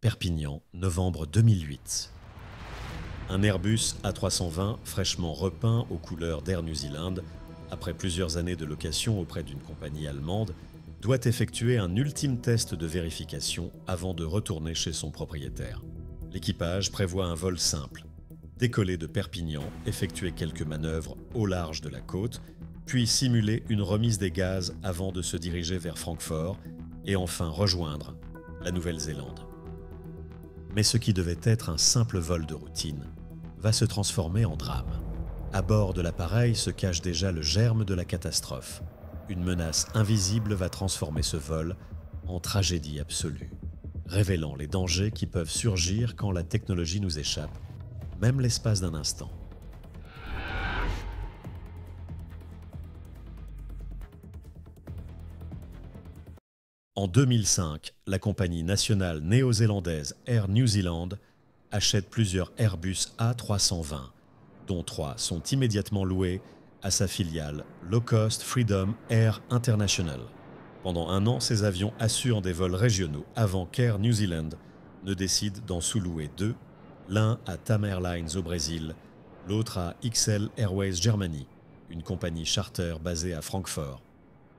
Perpignan, novembre 2008. Un Airbus A320 fraîchement repeint aux couleurs d'Air New Zealand, après plusieurs années de location auprès d'une compagnie allemande, doit effectuer un ultime test de vérification avant de retourner chez son propriétaire. L'équipage prévoit un vol simple. Décoller de Perpignan, effectuer quelques manœuvres au large de la côte, puis simuler une remise des gaz avant de se diriger vers Francfort et enfin rejoindre la Nouvelle-Zélande. Mais ce qui devait être un simple vol de routine va se transformer en drame. À bord de l'appareil se cache déjà le germe de la catastrophe. Une menace invisible va transformer ce vol en tragédie absolue, révélant les dangers qui peuvent surgir quand la technologie nous échappe, même l'espace d'un instant. En 2005, la compagnie nationale néo-zélandaise Air New Zealand achète plusieurs Airbus A320, dont 3 sont immédiatement loués à sa filiale Low Cost Freedom Air International. Pendant un an, ces avions assurent des vols régionaux avant qu'Air New Zealand ne décide d'en sous-louer 2, l'un à TAM Airlines au Brésil, l'autre à XL Airways Germany, une compagnie charter basée à Francfort.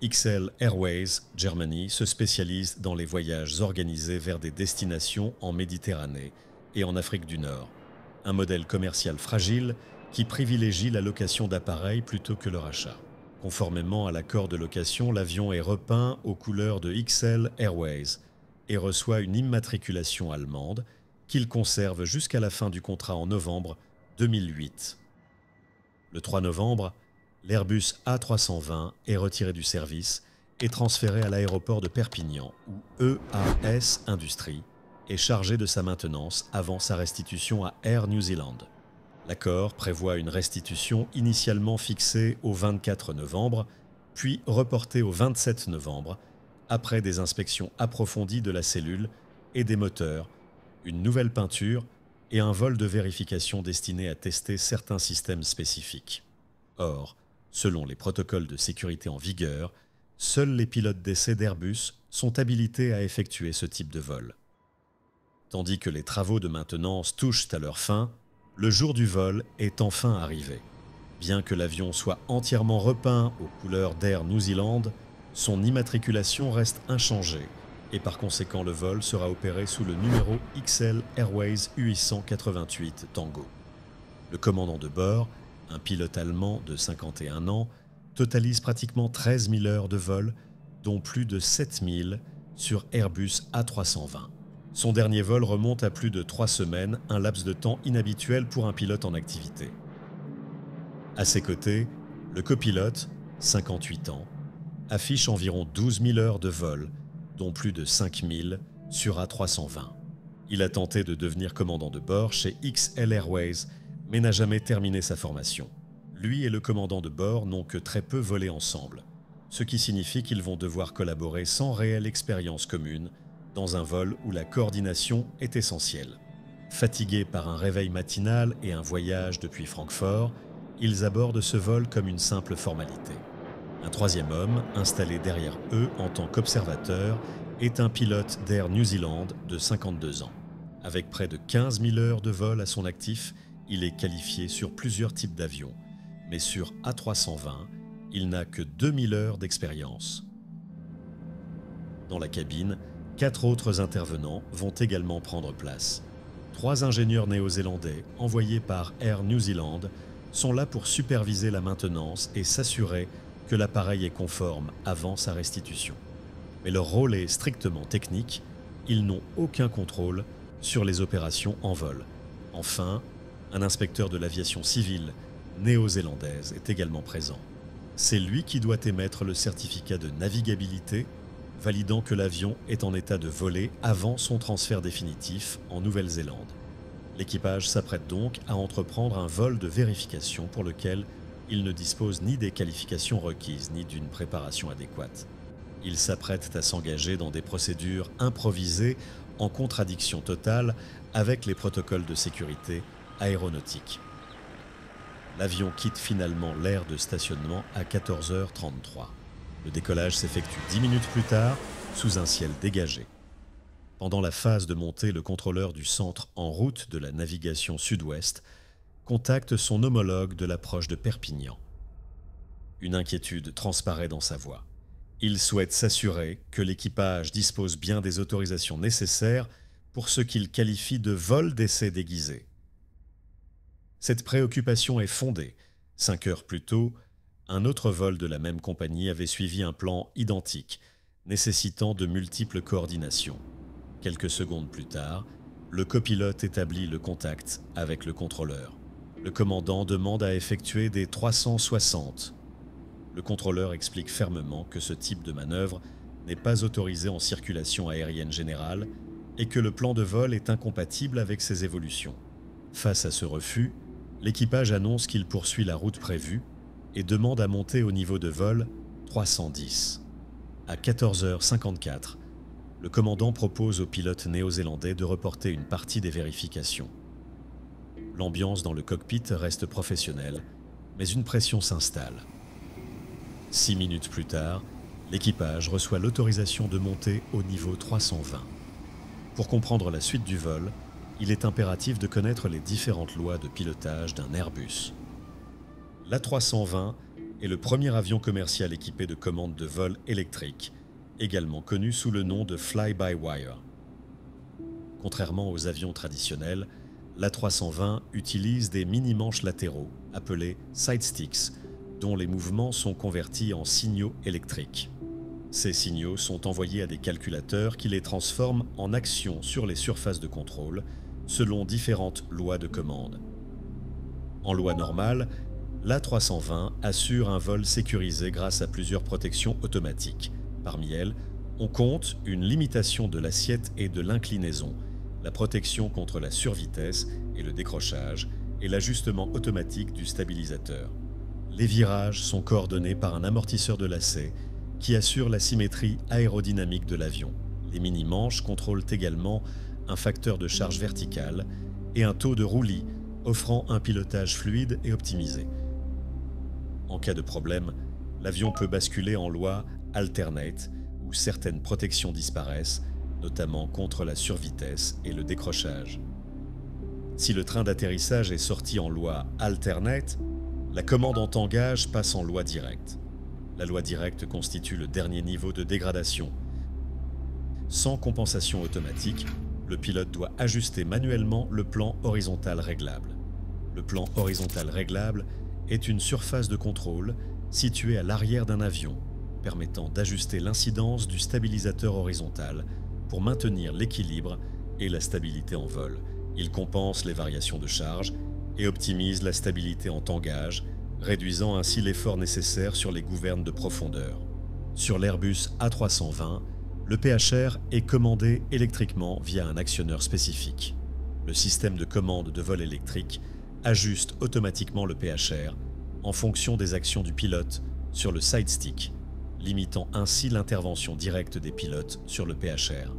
XL Airways Germany se spécialise dans les voyages organisés vers des destinations en Méditerranée et en Afrique du Nord. Un modèle commercial fragile qui privilégie la location d'appareils plutôt que leur achat. Conformément à l'accord de location, l'avion est repeint aux couleurs de XL Airways et reçoit une immatriculation allemande qu'il conserve jusqu'à la fin du contrat en novembre 2008. Le 3 novembre, l'Airbus A320 est retiré du service et transféré à l'aéroport de Perpignan, où EAS Industries est chargé de sa maintenance avant sa restitution à Air New Zealand. L'accord prévoit une restitution initialement fixée au 24 novembre, puis reportée au 27 novembre, après des inspections approfondies de la cellule et des moteurs, une nouvelle peinture et un vol de vérification destiné à tester certains systèmes spécifiques. Or, selon les protocoles de sécurité en vigueur, seuls les pilotes d'essai d'Airbus sont habilités à effectuer ce type de vol. Tandis que les travaux de maintenance touchent à leur fin, le jour du vol est enfin arrivé. Bien que l'avion soit entièrement repeint aux couleurs d'Air New Zealand, son immatriculation reste inchangée et par conséquent le vol sera opéré sous le numéro XL Airways 888 Tango. Le commandant de bord, un pilote allemand de 51 ans, totalise pratiquement 13 000 heures de vol, dont plus de 7 000 sur Airbus A320. Son dernier vol remonte à plus de 3 semaines, un laps de temps inhabituel pour un pilote en activité. À ses côtés, le copilote, 58 ans, affiche environ 12 000 heures de vol, dont plus de 5 000 sur A320. Il a tenté de devenir commandant de bord chez XL Airways, mais n'a jamais terminé sa formation. Lui et le commandant de bord n'ont que très peu volé ensemble, ce qui signifie qu'ils vont devoir collaborer sans réelle expérience commune dans un vol où la coordination est essentielle. Fatigués par un réveil matinal et un voyage depuis Francfort, ils abordent ce vol comme une simple formalité. Un troisième homme, installé derrière eux en tant qu'observateur, est un pilote d'Air New Zealand de 52 ans. Avec près de 15 000 heures de vol à son actif, il est qualifié sur plusieurs types d'avions, mais sur A320, il n'a que 2000 heures d'expérience. Dans la cabine, 4 autres intervenants vont également prendre place. 3 ingénieurs néo-zélandais envoyés par Air New Zealand sont là pour superviser la maintenance et s'assurer que l'appareil est conforme avant sa restitution. Mais leur rôle est strictement technique, ils n'ont aucun contrôle sur les opérations en vol. Enfin, un inspecteur de l'aviation civile néo-zélandaise est également présent. C'est lui qui doit émettre le certificat de navigabilité, validant que l'avion est en état de voler avant son transfert définitif en Nouvelle-Zélande. L'équipage s'apprête donc à entreprendre un vol de vérification pour lequel il ne dispose ni des qualifications requises ni d'une préparation adéquate. Il s'apprête à s'engager dans des procédures improvisées en contradiction totale avec les protocoles de sécurité aéronautique. L'avion quitte finalement l'aire de stationnement à 14h33. Le décollage s'effectue 10 minutes plus tard, sous un ciel dégagé. Pendant la phase de montée, le contrôleur du centre en route de la navigation sud-ouest contacte son homologue de l'approche de Perpignan. Une inquiétude transparaît dans sa voix. Il souhaite s'assurer que l'équipage dispose bien des autorisations nécessaires pour ce qu'il qualifie de vol d'essai déguisé. Cette préoccupation est fondée. 5 heures plus tôt, un autre vol de la même compagnie avait suivi un plan identique, nécessitant de multiples coordinations. Quelques secondes plus tard, le copilote établit le contact avec le contrôleur. Le commandant demande à effectuer des 360. Le contrôleur explique fermement que ce type de manœuvre n'est pas autorisé en circulation aérienne générale et que le plan de vol est incompatible avec ces évolutions. Face à ce refus, l'équipage annonce qu'il poursuit la route prévue et demande à monter au niveau de vol 310. À 14h54, le commandant propose au pilote néo-zélandais de reporter une partie des vérifications. L'ambiance dans le cockpit reste professionnelle, mais une pression s'installe. 6 minutes plus tard, l'équipage reçoit l'autorisation de monter au niveau 320. Pour comprendre la suite du vol, il est impératif de connaître les différentes lois de pilotage d'un Airbus. L'A320 est le premier avion commercial équipé de commandes de vol électriques, également connu sous le nom de fly-by-wire. Contrairement aux avions traditionnels, l'A320 utilise des mini-manches latéraux, appelés side sticks, dont les mouvements sont convertis en signaux électriques. Ces signaux sont envoyés à des calculateurs qui les transforment en actions sur les surfaces de contrôle, selon différentes lois de commande. En loi normale, l'A320 assure un vol sécurisé grâce à plusieurs protections automatiques. Parmi elles, on compte une limitation de l'assiette et de l'inclinaison, la protection contre la survitesse et le décrochage, et l'ajustement automatique du stabilisateur. Les virages sont coordonnés par un amortisseur de lacet qui assure la symétrie aérodynamique de l'avion. Les mini-manches contrôlent également un facteur de charge verticale et un taux de roulis, offrant un pilotage fluide et optimisé. En cas de problème, l'avion peut basculer en loi alternate, où certaines protections disparaissent, notamment contre la survitesse et le décrochage. Si le train d'atterrissage est sorti en loi alternate, la commande en tangage passe en loi directe. La loi directe constitue le dernier niveau de dégradation. Sans compensation automatique, le pilote doit ajuster manuellement le plan horizontal réglable. Le plan horizontal réglable est une surface de contrôle située à l'arrière d'un avion, permettant d'ajuster l'incidence du stabilisateur horizontal pour maintenir l'équilibre et la stabilité en vol. Il compense les variations de charge et optimise la stabilité en tangage, réduisant ainsi l'effort nécessaire sur les gouvernes de profondeur. Sur l'Airbus A320, le PHR est commandé électriquement via un actionneur spécifique. Le système de commande de vol électrique ajuste automatiquement le PHR en fonction des actions du pilote sur le side stick, limitant ainsi l'intervention directe des pilotes sur le PHR.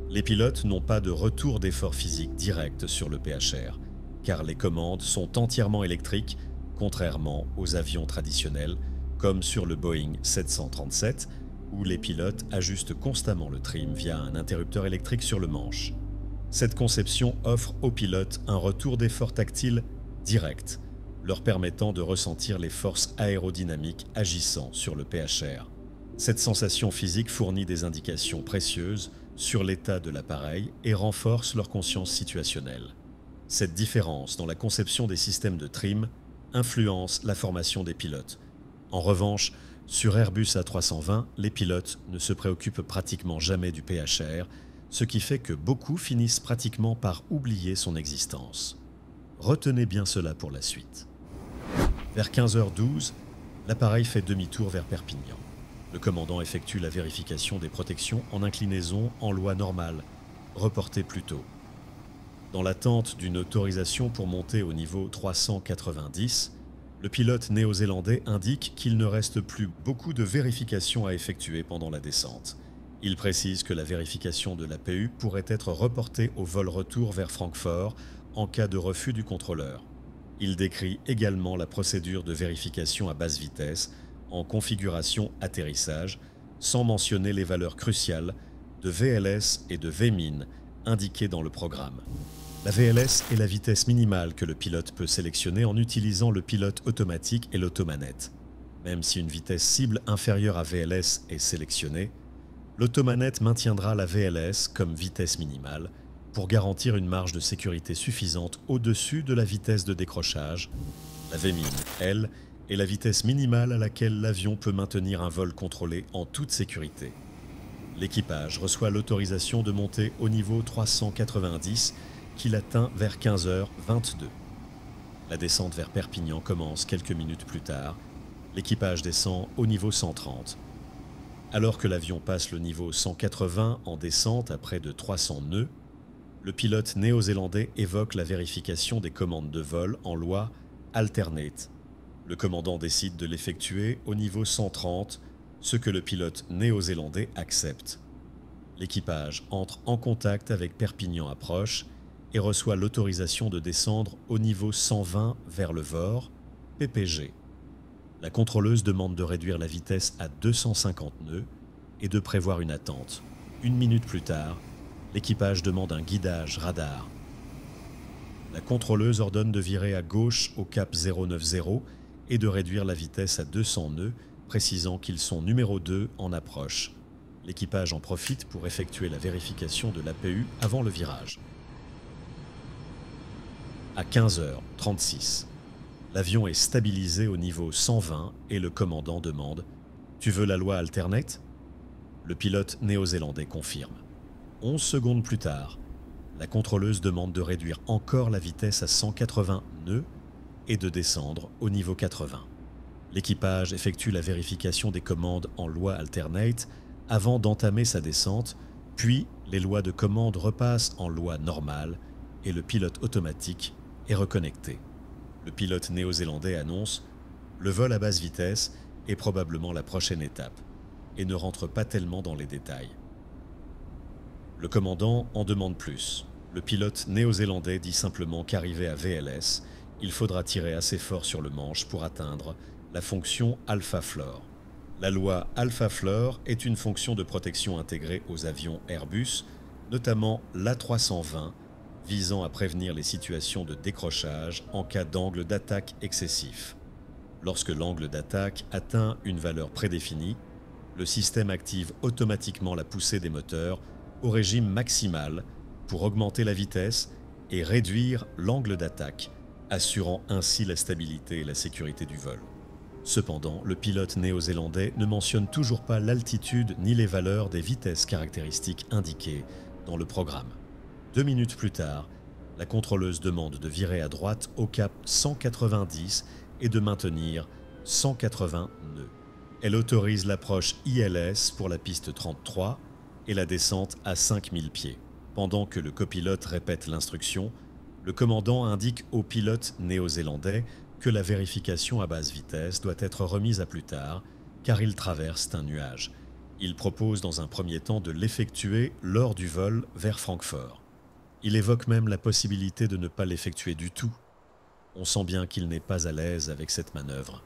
Les pilotes n'ont pas de retour d'effort physique direct sur le PHR, car les commandes sont entièrement électriques, contrairement aux avions traditionnels, comme sur le Boeing 737, où les pilotes ajustent constamment le trim via un interrupteur électrique sur le manche. Cette conception offre aux pilotes un retour d'effort tactile direct, leur permettant de ressentir les forces aérodynamiques agissant sur le PHR. Cette sensation physique fournit des indications précieuses sur l'état de l'appareil et renforce leur conscience situationnelle. Cette différence dans la conception des systèmes de trim influence la formation des pilotes. En revanche, sur Airbus A320, les pilotes ne se préoccupent pratiquement jamais du PHR, ce qui fait que beaucoup finissent pratiquement par oublier son existence. Retenez bien cela pour la suite. Vers 15h12, l'appareil fait demi-tour vers Perpignan. Le commandant effectue la vérification des protections en inclinaison en loi normale, reportée plus tôt. Dans l'attente d'une autorisation pour monter au niveau 390, le pilote néo-zélandais indique qu'il ne reste plus beaucoup de vérifications à effectuer pendant la descente. Il précise que la vérification de l'APU pourrait être reportée au vol retour vers Francfort en cas de refus du contrôleur. Il décrit également la procédure de vérification à basse vitesse en configuration atterrissage, sans mentionner les valeurs cruciales de VLS et de VMIN indiquées dans le programme. La VLS est la vitesse minimale que le pilote peut sélectionner en utilisant le pilote automatique et l'automanette. Même si une vitesse cible inférieure à VLS est sélectionnée, l'automanette maintiendra la VLS comme vitesse minimale pour garantir une marge de sécurité suffisante au-dessus de la vitesse de décrochage. La VMIN, elle, est la vitesse minimale à laquelle l'avion peut maintenir un vol contrôlé en toute sécurité. L'équipage reçoit l'autorisation de monter au niveau 390 qu'il atteint vers 15h22. La descente vers Perpignan commence quelques minutes plus tard. L'équipage descend au niveau 130. Alors que l'avion passe le niveau 180 en descente à près de 300 nœuds, le pilote néo-zélandais évoque la vérification des commandes de vol en loi Alternate. Le commandant décide de l'effectuer au niveau 130, ce que le pilote néo-zélandais accepte. L'équipage entre en contact avec Perpignan Approche et reçoit l'autorisation de descendre au niveau 120 vers le VOR, PPG. La contrôleuse demande de réduire la vitesse à 250 nœuds et de prévoir une attente. Une minute plus tard, l'équipage demande un guidage radar. La contrôleuse ordonne de virer à gauche au cap 090 et de réduire la vitesse à 200 nœuds, précisant qu'ils sont numéro 2 en approche. L'équipage en profite pour effectuer la vérification de l'APU avant le virage. À 15h36, l'avion est stabilisé au niveau 120 et le commandant demande « Tu veux la loi Alternate ?» Le pilote néo-zélandais confirme. 11 secondes plus tard, la contrôleuse demande de réduire encore la vitesse à 180 nœuds et de descendre au niveau 80. L'équipage effectue la vérification des commandes en loi Alternate avant d'entamer sa descente, puis les lois de commande repassent en loi normale et le pilote automatique est reconnecté. Le pilote néo-zélandais annonce « Le vol à basse vitesse est probablement la prochaine étape » et ne rentre pas tellement dans les détails. Le commandant en demande plus. Le pilote néo-zélandais dit simplement qu'arrivé à VLS, il faudra tirer assez fort sur le manche pour atteindre la fonction Alpha Floor. La loi Alpha Floor est une fonction de protection intégrée aux avions Airbus, notamment l'A320, visant à prévenir les situations de décrochage en cas d'angle d'attaque excessif. Lorsque l'angle d'attaque atteint une valeur prédéfinie, le système active automatiquement la poussée des moteurs au régime maximal pour augmenter la vitesse et réduire l'angle d'attaque, assurant ainsi la stabilité et la sécurité du vol. Cependant, le pilote néo-zélandais ne mentionne toujours pas l'altitude ni les valeurs des vitesses caractéristiques indiquées dans le programme. 2 minutes plus tard, la contrôleuse demande de virer à droite au cap 190 et de maintenir 180 nœuds. Elle autorise l'approche ILS pour la piste 33 et la descente à 5000 pieds. Pendant que le copilote répète l'instruction, le commandant indique au pilote néo-zélandais que la vérification à basse vitesse doit être remise à plus tard car il traverse un nuage. Il propose dans un premier temps de l'effectuer lors du vol vers Francfort. Il évoque même la possibilité de ne pas l'effectuer du tout. On sent bien qu'il n'est pas à l'aise avec cette manœuvre.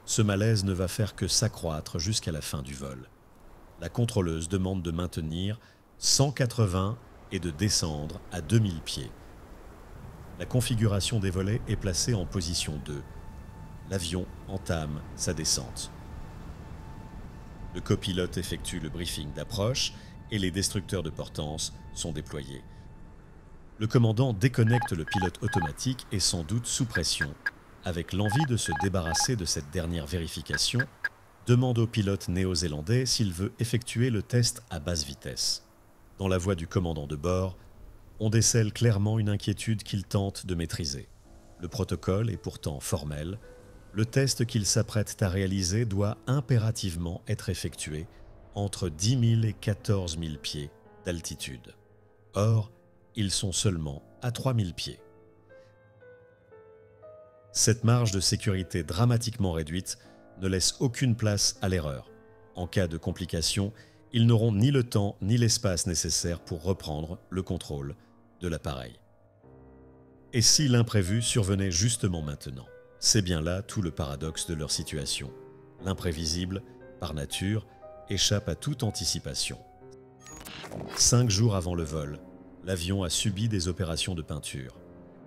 Ce malaise ne va faire que s'accroître jusqu'à la fin du vol. La contrôleuse demande de maintenir 180 et de descendre à 2000 pieds. La configuration des volets est placée en position 2. L'avion entame sa descente. Le copilote effectue le briefing d'approche et les destructeurs de portance sont déployés. Le commandant déconnecte le pilote automatique et sans doute sous pression, avec l'envie de se débarrasser de cette dernière vérification, demande au pilote néo-zélandais s'il veut effectuer le test à basse vitesse. Dans la voix du commandant de bord, on décèle clairement une inquiétude qu'il tente de maîtriser. Le protocole est pourtant formel. Le test qu'il s'apprête à réaliser doit impérativement être effectué entre 10 000 et 14 000 pieds d'altitude. Or, ils sont seulement à 3 000 pieds. Cette marge de sécurité dramatiquement réduite ne laisse aucune place à l'erreur. En cas de complication, ils n'auront ni le temps ni l'espace nécessaires pour reprendre le contrôle de l'appareil. Et si l'imprévu survenait justement maintenant? C'est bien là tout le paradoxe de leur situation. L'imprévisible, par nature, échappe à toute anticipation. 5 jours avant le vol, l'avion a subi des opérations de peinture.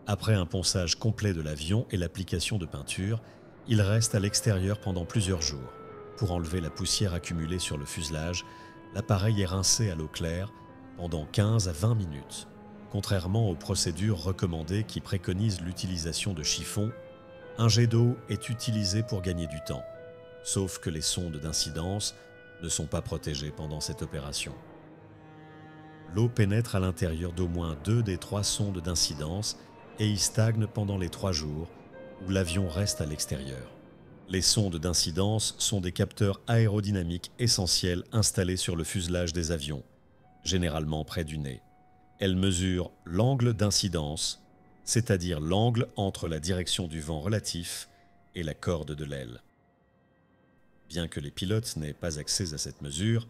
Après un ponçage complet de l'avion et l'application de peinture, il reste à l'extérieur pendant plusieurs jours. Pour enlever la poussière accumulée sur le fuselage, l'appareil est rincé à l'eau claire pendant 15 à 20 minutes. Contrairement aux procédures recommandées qui préconisent l'utilisation de chiffons, un jet d'eau est utilisé pour gagner du temps, sauf que les sondes d'incidence ne sont pas protégées pendant cette opération. L'eau pénètre à l'intérieur d'au moins 2 des 3 sondes d'incidence et y stagne pendant les 3 jours où l'avion reste à l'extérieur. Les sondes d'incidence sont des capteurs aérodynamiques essentiels installés sur le fuselage des avions, généralement près du nez. Elles mesurent l'angle d'incidence, c'est-à-dire l'angle entre la direction du vent relatif et la corde de l'aile. Bien que les pilotes n'aient pas accès à cette mesure,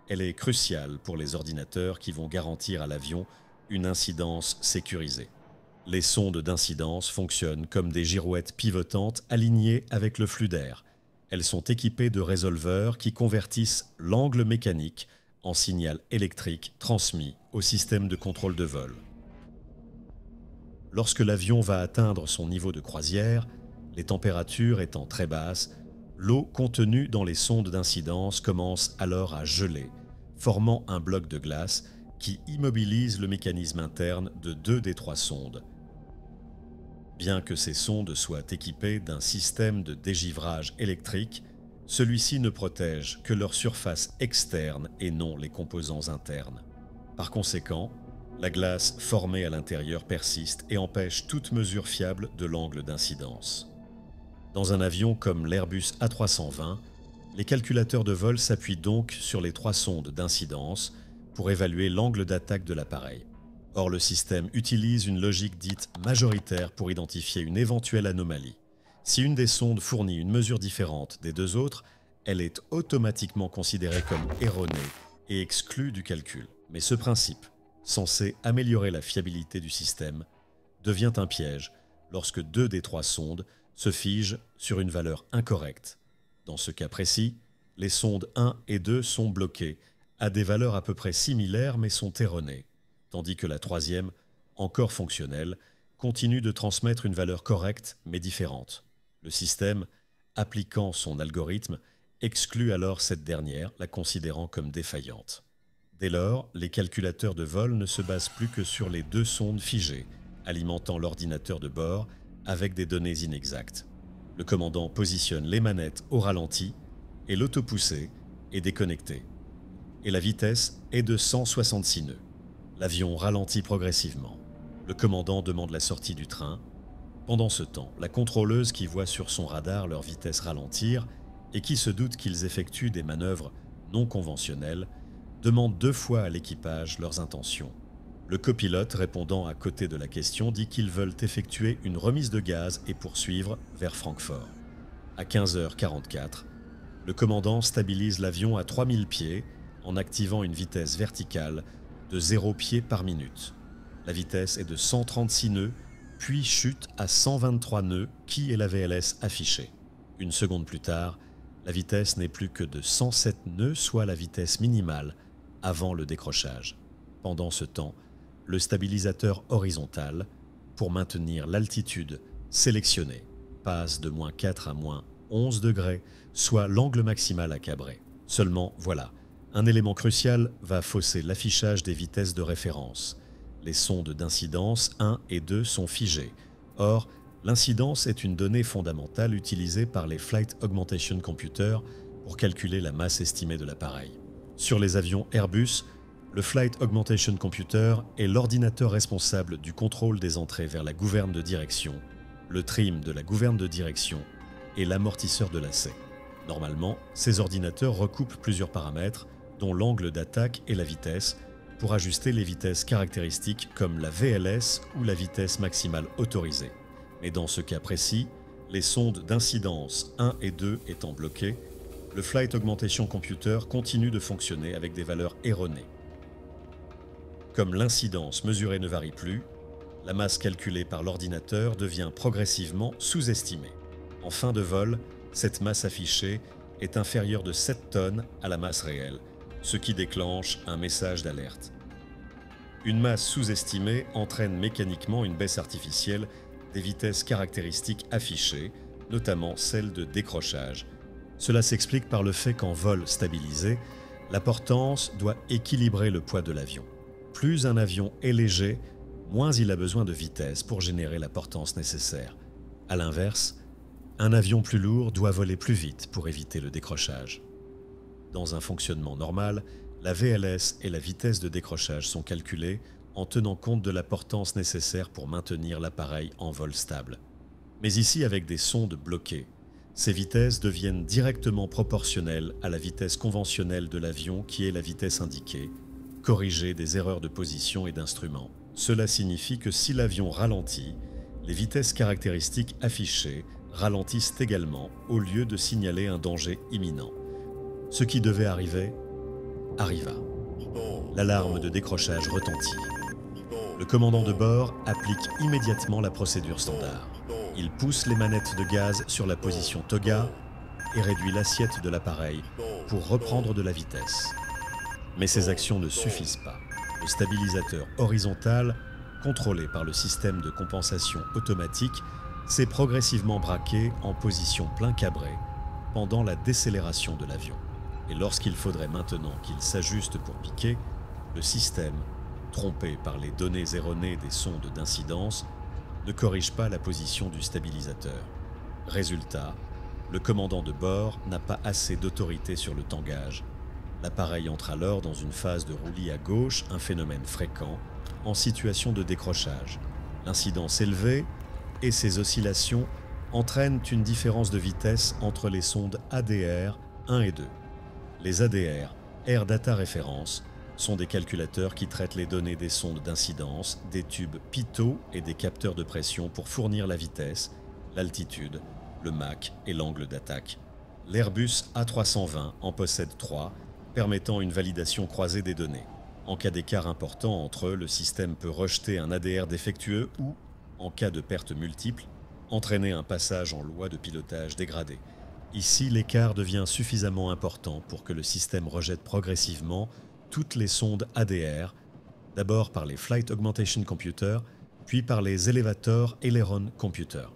elle est cruciale pour les ordinateurs qui vont garantir à l'avion une incidence sécurisée. Les sondes d'incidence fonctionnent comme des girouettes pivotantes alignées avec le flux d'air. Elles sont équipées de résolveurs qui convertissent l'angle mécanique en signal électrique transmis au système de contrôle de vol. Lorsque l'avion va atteindre son niveau de croisière, les températures étant très basses, l'eau contenue dans les sondes d'incidence commence alors à geler, formant un bloc de glace qui immobilise le mécanisme interne de 2 des 3 sondes. Bien que ces sondes soient équipées d'un système de dégivrage électrique, celui-ci ne protège que leur surface externe et non les composants internes. Par conséquent, la glace formée à l'intérieur persiste et empêche toute mesure fiable de l'angle d'incidence. Dans un avion comme l'Airbus A320, les calculateurs de vol s'appuient donc sur les 3 sondes d'incidence pour évaluer l'angle d'attaque de l'appareil. Or, le système utilise une logique dite majoritaire pour identifier une éventuelle anomalie. Si une des sondes fournit une mesure différente des 2 autres, elle est automatiquement considérée comme erronée et exclue du calcul. Mais ce principe, censé améliorer la fiabilité du système, devient un piège lorsque 2 des 3 sondes se figent sur une valeur incorrecte. Dans ce cas précis, les sondes 1 et 2 sont bloquées à des valeurs à peu près similaires mais sont erronées, tandis que la 3e, encore fonctionnelle, continue de transmettre une valeur correcte mais différente. Le système, appliquant son algorithme, exclut alors cette dernière, la considérant comme défaillante. Dès lors, les calculateurs de vol ne se basent plus que sur les 2 sondes figées, alimentant l'ordinateur de bord avec des données inexactes. Le commandant positionne les manettes au ralenti et l'autopoussée est déconnectée. Et la vitesse est de 166 nœuds. L'avion ralentit progressivement. Le commandant demande la sortie du train. Pendant ce temps, la contrôleuse qui voit sur son radar leur vitesse ralentir et qui se doute qu'ils effectuent des manœuvres non conventionnelles demande 2 fois à l'équipage leurs intentions. Le copilote, répondant à côté de la question, dit qu'ils veulent effectuer une remise de gaz et poursuivre vers Francfort. À 15h44, le commandant stabilise l'avion à 3000 pieds en activant une vitesse verticale de 0 pieds par minute. La vitesse est de 136 nœuds, puis chute à 123 nœuds qui est la VLS affichée. Une seconde plus tard, la vitesse n'est plus que de 107 nœuds, soit la vitesse minimale avant le décrochage. Pendant ce temps, le stabilisateur horizontal, pour maintenir l'altitude sélectionnée, passe de -4 à -11 degrés, soit l'angle maximal à cabrer. Seulement, voilà, un élément crucial va fausser l'affichage des vitesses de référence. Les sondes d'incidence 1 et 2 sont figées. Or, l'incidence est une donnée fondamentale utilisée par les Flight Augmentation Computers pour calculer la masse estimée de l'appareil. Sur les avions Airbus, le Flight Augmentation Computer est l'ordinateur responsable du contrôle des entrées vers la gouverne de direction, le trim de la gouverne de direction et l'amortisseur de lacet. Normalement, ces ordinateurs recoupent plusieurs paramètres, dont l'angle d'attaque et la vitesse, pour ajuster les vitesses caractéristiques comme la VLS ou la vitesse maximale autorisée. Mais dans ce cas précis, les sondes d'incidence 1 et 2 étant bloquées, le Flight Augmentation Computer continue de fonctionner avec des valeurs erronées. Comme l'incidence mesurée ne varie plus, la masse calculée par l'ordinateur devient progressivement sous-estimée. En fin de vol, cette masse affichée est inférieure de 7 tonnes à la masse réelle ce qui déclenche un message d'alerte. Une masse sous-estimée entraîne mécaniquement une baisse artificielle des vitesses caractéristiques affichées, notamment celle de décrochage. Cela s'explique par le fait qu'en vol stabilisé, la portance doit équilibrer le poids de l'avion. Plus un avion est léger, moins il a besoin de vitesse pour générer la portance nécessaire. A l'inverse, un avion plus lourd doit voler plus vite pour éviter le décrochage. Dans un fonctionnement normal, la VLS et la vitesse de décrochage sont calculées en tenant compte de la portance nécessaire pour maintenir l'appareil en vol stable. Mais ici, avec des sondes bloquées, ces vitesses deviennent directement proportionnelles à la vitesse conventionnelle de l'avion qui est la vitesse indiquée, corrigée des erreurs de position et d'instrument. Cela signifie que si l'avion ralentit, les vitesses caractéristiques affichées ralentissent également au lieu de signaler un danger imminent. Ce qui devait arriver, arriva. L'alarme de décrochage retentit. Le commandant de bord applique immédiatement la procédure standard. Il pousse les manettes de gaz sur la position Toga et réduit l'assiette de l'appareil pour reprendre de la vitesse. Mais ces actions ne suffisent pas. Le stabilisateur horizontal, contrôlé par le système de compensation automatique, s'est progressivement braqué en position plein cabré pendant la décélération de l'avion. Et lorsqu'il faudrait maintenant qu'il s'ajuste pour piquer, le système, trompé par les données erronées des sondes d'incidence, ne corrige pas la position du stabilisateur. Résultat, le commandant de bord n'a pas assez d'autorité sur le tangage. L'appareil entre alors dans une phase de roulis à gauche, un phénomène fréquent, en situation de décrochage. L'incidence élevée et ses oscillations entraînent une différence de vitesse entre les sondes ADR 1 et 2. Les ADR, Air Data Reference, sont des calculateurs qui traitent les données des sondes d'incidence, des tubes pitot et des capteurs de pression pour fournir la vitesse, l'altitude, le Mach et l'angle d'attaque. L'Airbus A320 en possède 3, permettant une validation croisée des données. En cas d'écart important entre eux, le système peut rejeter un ADR défectueux ou, en cas de perte multiple, entraîner un passage en loi de pilotage dégradé. Ici, l'écart devient suffisamment important pour que le système rejette progressivement toutes les sondes ADR, d'abord par les Flight Augmentation Computer, puis par les Elevator Aileron Computer.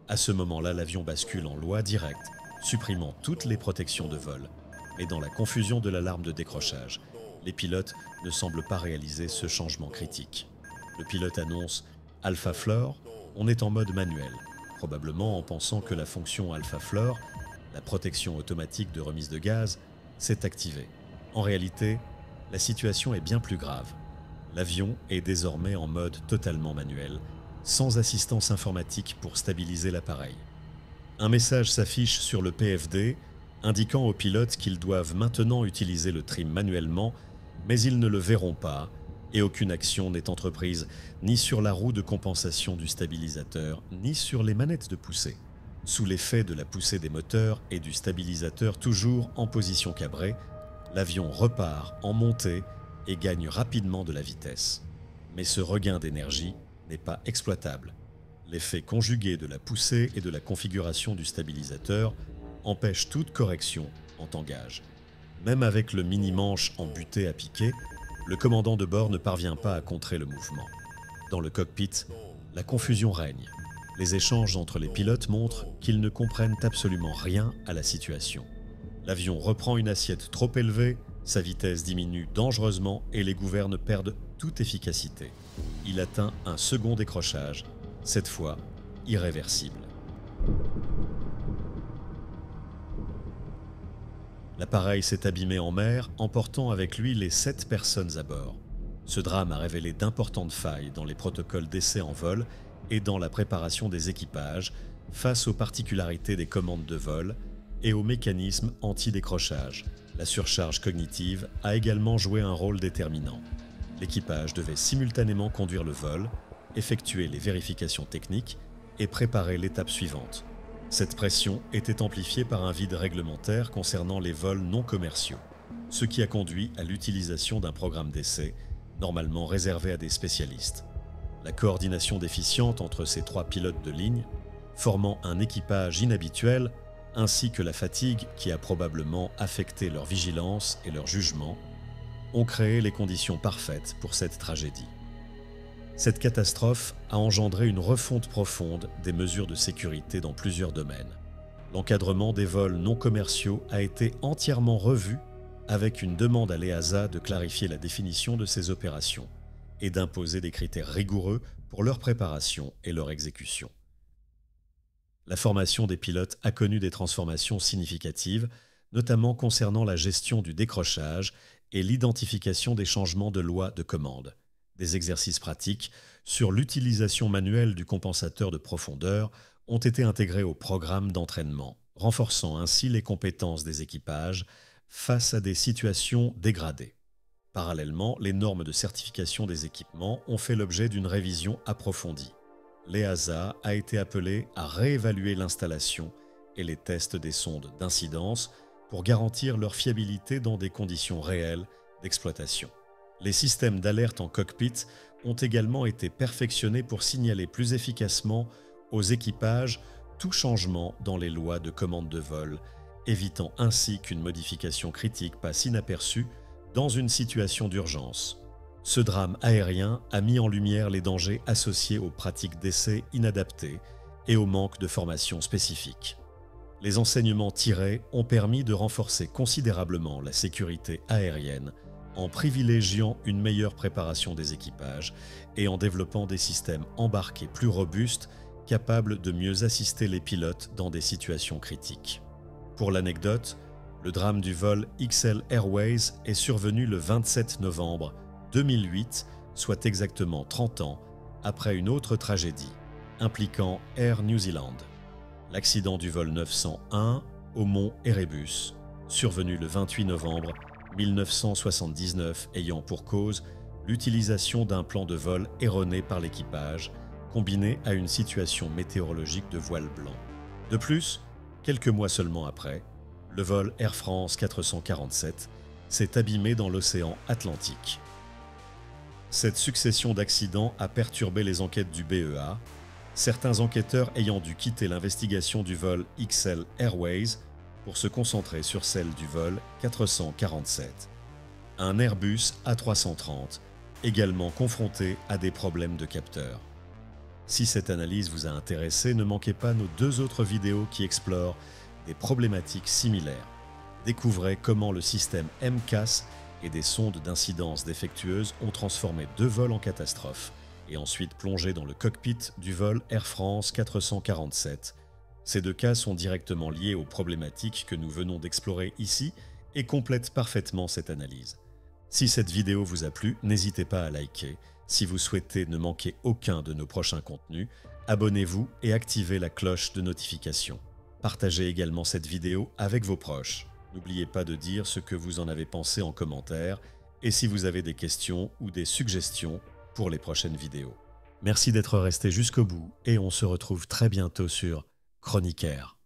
À ce moment-là, l'avion bascule en loi directe, supprimant toutes les protections de vol. Mais dans la confusion de l'alarme de décrochage, les pilotes ne semblent pas réaliser ce changement critique. Le pilote annonce « Alpha Floor », on est en mode manuel, probablement en pensant que la fonction Alpha Floor, la protection automatique de remise de gaz, s'est activée. En réalité, la situation est bien plus grave. L'avion est désormais en mode totalement manuel, sans assistance informatique pour stabiliser l'appareil. Un message s'affiche sur le PFD, indiquant aux pilotes qu'ils doivent maintenant utiliser le trim manuellement, mais ils ne le verront pas, et aucune action n'est entreprise ni sur la roue de compensation du stabilisateur, ni sur les manettes de poussée. Sous l'effet de la poussée des moteurs et du stabilisateur toujours en position cabrée, l'avion repart en montée et gagne rapidement de la vitesse. Mais ce regain d'énergie n'est pas exploitable. L'effet conjugué de la poussée et de la configuration du stabilisateur empêche toute correction en tangage. Même avec le mini-manche en butée à piquer, le commandant de bord ne parvient pas à contrer le mouvement. Dans le cockpit, la confusion règne. Les échanges entre les pilotes montrent qu'ils ne comprennent absolument rien à la situation. L'avion reprend une assiette trop élevée, sa vitesse diminue dangereusement et les gouvernes perdent toute efficacité. Il atteint un second décrochage, cette fois irréversible. L'appareil s'est abîmé en mer, emportant avec lui les 7 personnes à bord. Ce drame a révélé d'importantes failles dans les protocoles d'essai en vol et dans la préparation des équipages face aux particularités des commandes de vol et aux mécanismes anti-décrochage. La surcharge cognitive a également joué un rôle déterminant. L'équipage devait simultanément conduire le vol, effectuer les vérifications techniques et préparer l'étape suivante. Cette pression était amplifiée par un vide réglementaire concernant les vols non commerciaux, ce qui a conduit à l'utilisation d'un programme d'essai, normalement réservé à des spécialistes. La coordination déficiente entre ces 3 pilotes de ligne, formant un équipage inhabituel, ainsi que la fatigue qui a probablement affecté leur vigilance et leur jugement, ont créé les conditions parfaites pour cette tragédie. Cette catastrophe a engendré une refonte profonde des mesures de sécurité dans plusieurs domaines. L'encadrement des vols non commerciaux a été entièrement revu avec une demande à l'EASA de clarifier la définition de ces opérations et d'imposer des critères rigoureux pour leur préparation et leur exécution. La formation des pilotes a connu des transformations significatives, notamment concernant la gestion du décrochage et l'identification des changements de loi de commande. Des exercices pratiques sur l'utilisation manuelle du compensateur de profondeur ont été intégrés au programme d'entraînement, renforçant ainsi les compétences des équipages face à des situations dégradées. Parallèlement, les normes de certification des équipements ont fait l'objet d'une révision approfondie. L'EASA a été appelée à réévaluer l'installation et les tests des sondes d'incidence pour garantir leur fiabilité dans des conditions réelles d'exploitation. Les systèmes d'alerte en cockpit ont également été perfectionnés pour signaler plus efficacement aux équipages tout changement dans les lois de commande de vol, évitant ainsi qu'une modification critique passe inaperçue dans une situation d'urgence. Ce drame aérien a mis en lumière les dangers associés aux pratiques d'essai inadaptées et au manque de formation spécifique. Les enseignements tirés ont permis de renforcer considérablement la sécurité aérienne en privilégiant une meilleure préparation des équipages et en développant des systèmes embarqués plus robustes capables de mieux assister les pilotes dans des situations critiques. Pour l'anecdote, le drame du vol XL Airways est survenu le 27 novembre 2008, soit exactement 30 ans, après une autre tragédie, impliquant Air New Zealand. L'accident du vol 901 au mont Erebus, survenu le 28 novembre 1979, ayant pour cause l'utilisation d'un plan de vol erroné par l'équipage, combiné à une situation météorologique de voile blanc. De plus, quelques mois seulement après, le vol Air France 447 s'est abîmé dans l'océan Atlantique. Cette succession d'accidents a perturbé les enquêtes du BEA, certains enquêteurs ayant dû quitter l'investigation du vol XL Airways pour se concentrer sur celle du vol 447, un Airbus A330, également confronté à des problèmes de capteurs. Si cette analyse vous a intéressé, ne manquez pas nos 2 autres vidéos qui explorent des problématiques similaires. Découvrez comment le système MCAS et des sondes d'incidence défectueuses ont transformé 2 vols en catastrophe et ensuite plongé dans le cockpit du vol Air France 447. Ces 2 cas sont directement liés aux problématiques que nous venons d'explorer ici et complètent parfaitement cette analyse. Si cette vidéo vous a plu, n'hésitez pas à liker. Si vous souhaitez ne manquer aucun de nos prochains contenus, abonnez-vous et activez la cloche de notification. Partagez également cette vidéo avec vos proches. N'oubliez pas de dire ce que vous en avez pensé en commentaire et si vous avez des questions ou des suggestions pour les prochaines vidéos. Merci d'être resté jusqu'au bout et on se retrouve très bientôt sur Chronique Air.